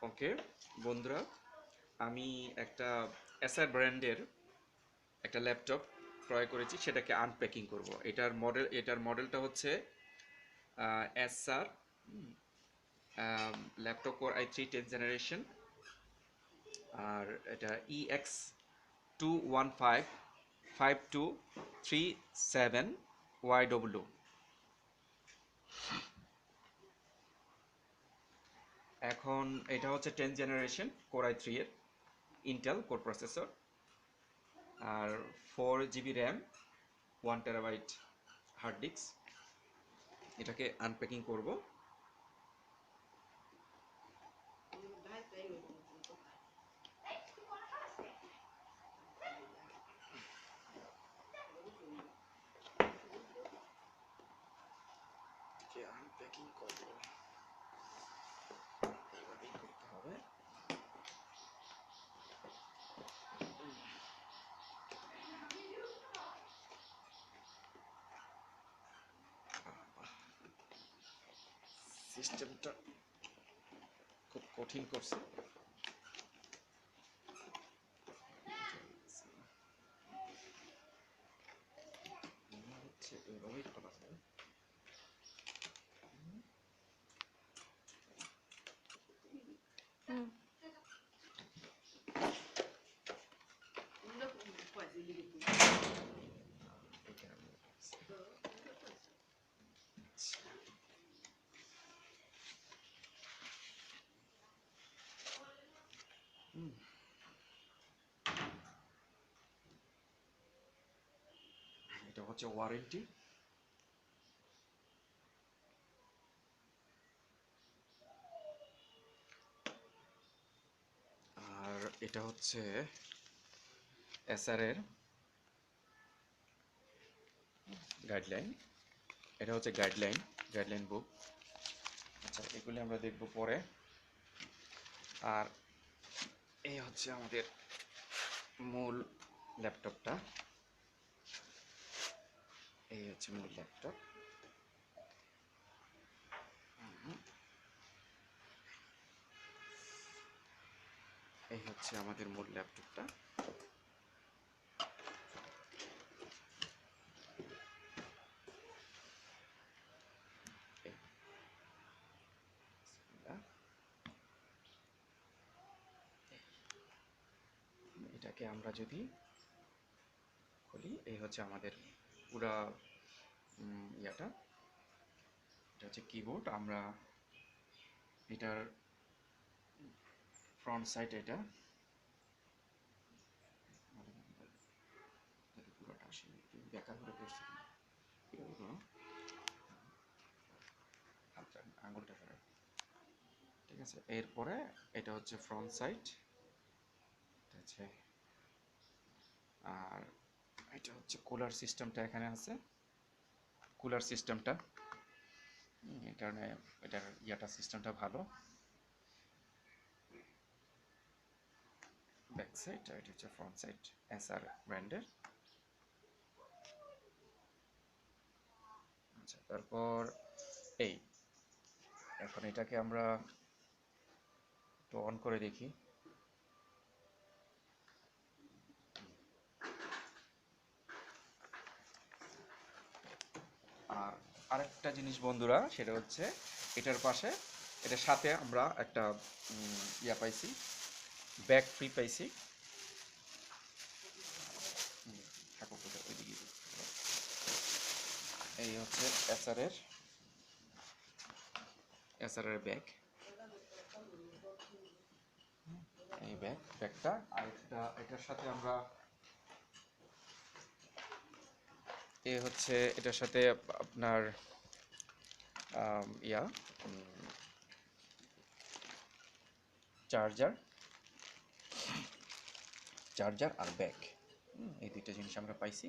ওকে বন্ধুরা, আমি একটা এসার ব্র্যান্ডের একটা ল্যাপটপ ক্রয় করেছি, সেটাকে আনপ্যাকিং করব। এটার মডেলটা হচ্ছে এসার laptop core i3 10th generation. আর এটা EX2155237YW। এখন এটা হচ্ছে 10th জেনারেশন কোর i3 এর ইন্টেল কোর প্রসেসর, আর 4 GB RAM, 1 TB hard disk. এটাকে আনপ্যাকিং করব। আনপ্যাকিং করব এইভাবেই করতে হবে। সিস্টেমটা খুব কঠিন করছে। হচ্ছে এইভাবেই করা যায়। এটা হচ্ছে ওয়ারেন্টি। আর এটা হচ্ছে এসআর এর গাইডলাইন। এটা হচ্ছে গাইডলাইন বুক। আচ্ছা, এগুলি আমরা দেখব পরে। আর এই হচ্ছে আমাদের মূল ল্যাপটপটা। এই হচ্ছে মূল ল্যাপটপ। এই হচ্ছে আমাদের মূল ল্যাপটপটা। এটাকে আমরা যদি খুলি, এই হচ্ছে আমাদের পুরা ইয়াটা। এটা হচ্ছে কিবোর্ড। আমরা এটার ফ্রন্ট সাইড, এটা পুরোটা আসলে ব্যাখ্যা করে করছি। আঙুলটা সরাই, ঠিক আছে। এরপরে এটা হচ্ছে ফ্রন্ট সাইড, এটা হচ্ছে। আর এটা হচ্ছে কুলার সিস্টেমটা এখানে আছে। কুলার সিস্টেমটা এটার ইয়াটা সিস্টেমটা ভালো। ব্যাক সাইড, আর এটা হচ্ছে ফ্রন্ট সাইড এসআর ব্র্যান্ডের। আচ্ছা, তারপর এই এখন এটাকে আমরা একটু অন করে দেখি। আর আরেকটা জিনিস বন্ধুরা, সেটা হচ্ছে এটার পাশে, এটার সাথে আমরা একটা ইয়া পাইছি, ব্যাগ ফ্রি পাইছি। এই হচ্ছে এসআর এর ব্যাগ। এই ব্যাগটা, আর এটার সাথে আমরা হচ্ছে এটার সাথে আপনার ইয়া চার্জার আর ব্যাগ, এই দুইটা জিনিস আমরা পাইছি।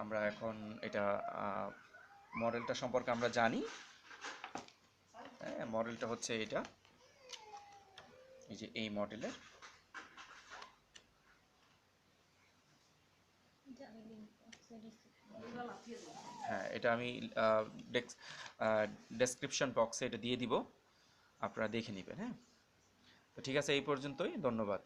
আমরা এখন এটা মডেলটা সম্পর্কে আমরা জানি। হ্যাঁ, মডেলটা হচ্ছে এটা, এই যে এই মডেলের। হ্যাঁ, এটা আমি ডেসক্রিপশন বক্সে এটা দিয়ে দিব, আপনারা দেখে নেবেন। হ্যাঁ, তো ঠিক আছে, এই পর্যন্তই, ধন্যবাদ।